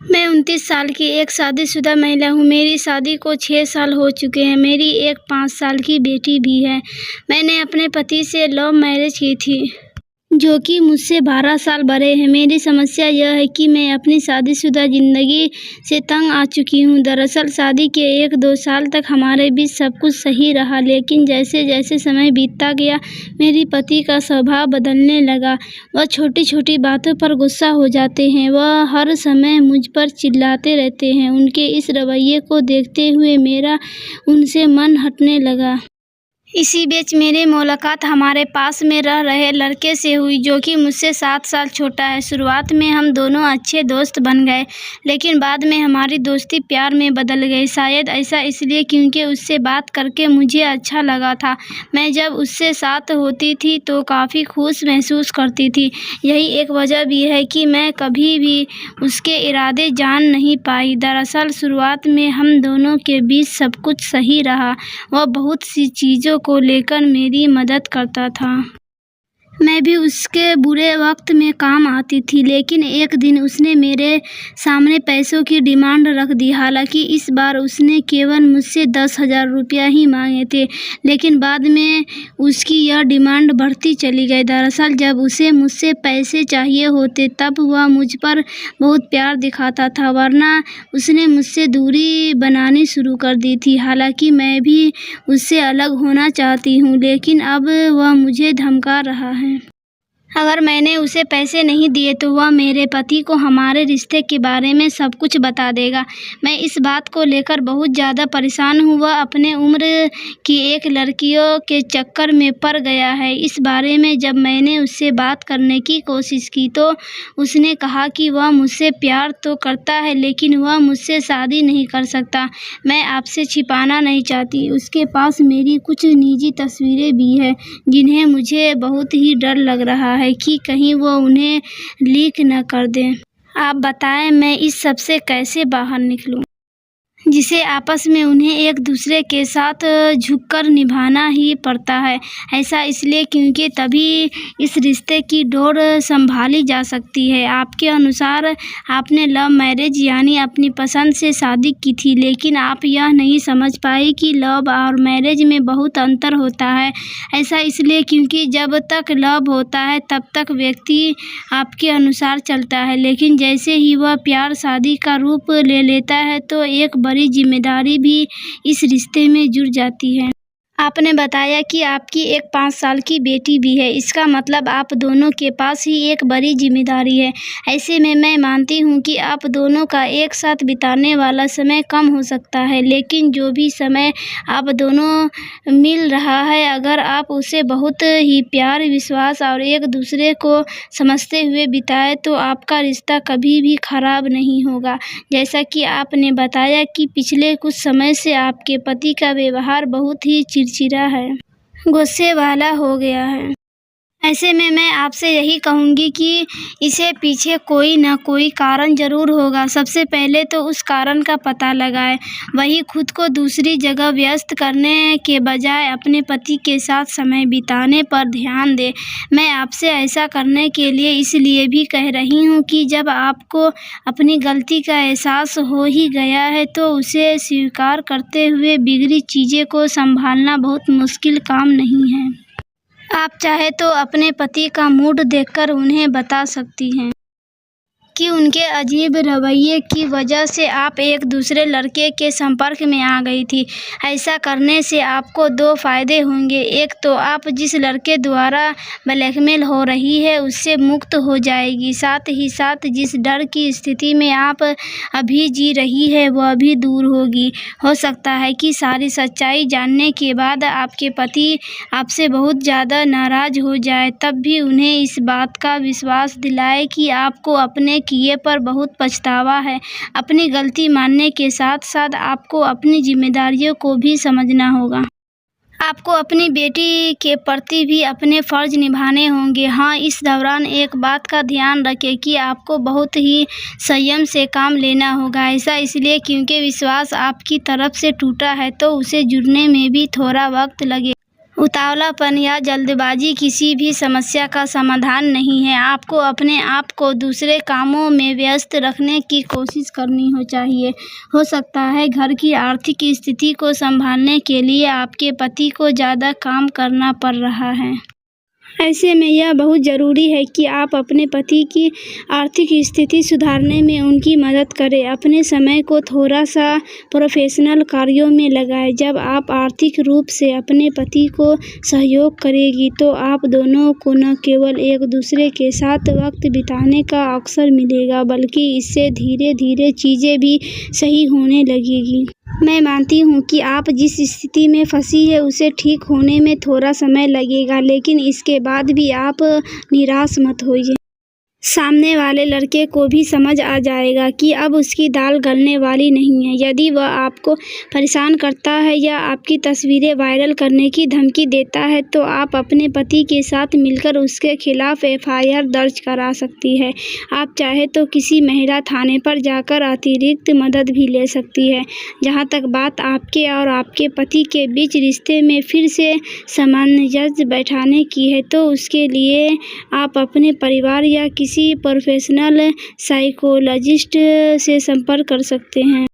मैं 29 साल की एक शादीशुदा महिला हूँ। मेरी शादी को 6 साल हो चुके हैं। मेरी एक 5 साल की बेटी भी है। मैंने अपने पति से लव मैरिज की थी, जो कि मुझसे 12 साल बड़े हैं। मेरी समस्या यह है कि मैं अपनी शादीशुदा ज़िंदगी से तंग आ चुकी हूँ। दरअसल शादी के 1-2 साल तक हमारे बीच सब कुछ सही रहा, लेकिन जैसे-जैसे समय बीतता गया, मेरे पति का स्वभाव बदलने लगा। वह छोटी-छोटी बातों पर गुस्सा हो जाते हैं। वह हर समय मुझ पर चिल्लाते रहते हैं। उनके इस रवैये को देखते हुए मेरा उनसे मन हटने लगा। इसी बीच मेरी मुलाकात हमारे पास में रह रहे लड़के से हुई, जो कि मुझसे 7 साल छोटा है। शुरुआत में हम दोनों अच्छे दोस्त बन गए, लेकिन बाद में हमारी दोस्ती प्यार में बदल गई। शायद ऐसा इसलिए क्योंकि उससे बात करके मुझे अच्छा लगा था। मैं जब उससे साथ होती थी तो काफ़ी खुश महसूस करती थी। यही एक वजह भी है कि मैं कभी भी उसके इरादे जान नहीं पाई। दरअसल शुरुआत में हम दोनों के बीच सब कुछ सही रहा। वह बहुत सी चीज़ों को लेकर मेरी मदद करता था। मैं भी उसके बुरे वक्त में काम आती थी, लेकिन एक दिन उसने मेरे सामने पैसों की डिमांड रख दी। हालांकि इस बार उसने केवल मुझसे 10,000 रुपया ही मांगे थे, लेकिन बाद में उसकी यह डिमांड बढ़ती चली गई। दरअसल जब उसे मुझसे पैसे चाहिए होते तब वह मुझ पर बहुत प्यार दिखाता था, वरना उसने मुझसे दूरी बनानी शुरू कर दी थी। हालांकि मैं भी उससे अलग होना चाहती हूँ, लेकिन अब वह मुझे धमका रहा है। अगर मैंने उसे पैसे नहीं दिए तो वह मेरे पति को हमारे रिश्ते के बारे में सब कुछ बता देगा। मैं इस बात को लेकर बहुत ज़्यादा परेशान हूँ। वह अपने उम्र की एक लड़कियों के चक्कर में पड़ गया है। इस बारे में जब मैंने उससे बात करने की कोशिश की तो उसने कहा कि वह मुझसे प्यार तो करता है, लेकिन वह मुझसे शादी नहीं कर सकता। मैं आपसे छिपाना नहीं चाहती, उसके पास मेरी कुछ निजी तस्वीरें भी हैं, जिन्हें मुझे बहुत ही डर लग रहा है कि कहीं वो उन्हें लीक न कर दें। आप बताएं, मैं इस सब से कैसे बाहर निकलूं, जिसे आपस में उन्हें एक दूसरे के साथ झुककर निभाना ही पड़ता है। ऐसा इसलिए क्योंकि तभी इस रिश्ते की डोर संभाली जा सकती है। आपके अनुसार आपने लव मैरिज यानी अपनी पसंद से शादी की थी, लेकिन आप यह नहीं समझ पाई कि लव और मैरिज में बहुत अंतर होता है। ऐसा इसलिए क्योंकि जब तक लव होता है तब तक व्यक्ति आपके अनुसार चलता है, लेकिन जैसे ही वह प्यार शादी का रूप ले लेता है तो एक बड़ी जिम्मेदारी भी इस रिश्ते में जुड़ जाती है। आपने बताया कि आपकी एक 5 साल की बेटी भी है। इसका मतलब आप दोनों के पास ही एक बड़ी जिम्मेदारी है। ऐसे में मैं मानती हूँ कि आप दोनों का एक साथ बिताने वाला समय कम हो सकता है, लेकिन जो भी समय आप दोनों मिल रहा है, अगर आप उसे बहुत ही प्यार, विश्वास और एक दूसरे को समझते हुए बिताए तो आपका रिश्ता कभी भी खराब नहीं होगा। जैसा कि आपने बताया कि पिछले कुछ समय से आपके पति का व्यवहार बहुत ही चिड़चिड़ा है, गुस्से वाला हो गया है। ऐसे में मैं आपसे यही कहूँगी कि इसे पीछे कोई न कोई कारण ज़रूर होगा। सबसे पहले तो उस कारण का पता लगाएं। वही खुद को दूसरी जगह व्यस्त करने के बजाय अपने पति के साथ समय बिताने पर ध्यान दें। मैं आपसे ऐसा करने के लिए इसलिए भी कह रही हूँ कि जब आपको अपनी गलती का एहसास हो ही गया है तो उसे स्वीकार करते हुए बिगड़ी चीज़ें को संभालना बहुत मुश्किल काम नहीं है। आप चाहे तो अपने पति का मूड देखकर उन्हें बता सकती हैं कि उनके अजीब रवैये की वजह से आप एक दूसरे लड़के के संपर्क में आ गई थी। ऐसा करने से आपको 2 फायदे होंगे। एक तो आप जिस लड़के द्वारा ब्लैकमेल हो रही है उससे मुक्त हो जाएगी, साथ ही साथ जिस डर की स्थिति में आप अभी जी रही है वह भी दूर होगी। हो सकता है कि सारी सच्चाई जानने के बाद आपके पति आपसे बहुत ज़्यादा नाराज़ हो जाए, तब भी उन्हें इस बात का विश्वास दिलाएं कि आपको अपने किए पर बहुत पछतावा है। अपनी गलती मानने के साथ साथ आपको अपनी जिम्मेदारियों को भी समझना होगा। आपको अपनी बेटी के प्रति भी अपने फर्ज निभाने होंगे। हाँ, इस दौरान एक बात का ध्यान रखें कि आपको बहुत ही संयम से काम लेना होगा। ऐसा इसलिए क्योंकि विश्वास आपकी तरफ से टूटा है तो उसे जुड़ने में भी थोड़ा वक्त लगेगा। उतावलापन या जल्दबाजी किसी भी समस्या का समाधान नहीं है। आपको अपने आप को दूसरे कामों में व्यस्त रखने की कोशिश करनी चाहिए। हो सकता है घर की आर्थिक स्थिति को संभालने के लिए आपके पति को ज़्यादा काम करना पड़ रहा है। ऐसे में यह बहुत ज़रूरी है कि आप अपने पति की आर्थिक स्थिति सुधारने में उनकी मदद करें। अपने समय को थोड़ा सा प्रोफेशनल कार्यों में लगाएं। जब आप आर्थिक रूप से अपने पति को सहयोग करेंगी तो आप दोनों को न केवल एक दूसरे के साथ वक्त बिताने का अवसर मिलेगा, बल्कि इससे धीरे धीरे चीज़ें भी सही होने लगेगी। मैं मानती हूँ कि आप जिस स्थिति में फंसी है उसे ठीक होने में थोड़ा समय लगेगा, लेकिन इसके बाद भी आप निराश मत होइए। सामने वाले लड़के को भी समझ आ जाएगा कि अब उसकी दाल गलने वाली नहीं है। यदि वह आपको परेशान करता है या आपकी तस्वीरें वायरल करने की धमकी देता है तो आप अपने पति के साथ मिलकर उसके खिलाफ FIR दर्ज करा सकती है। आप चाहे तो किसी महिला थाने पर जाकर अतिरिक्त मदद भी ले सकती है। जहाँ तक बात आपके और आपके पति के बीच रिश्ते में फिर से सामंजस्य बैठाने की है तो उसके लिए आप अपने परिवार या किसी प्रोफेशनल साइकोलॉजिस्ट से संपर्क कर सकते हैं।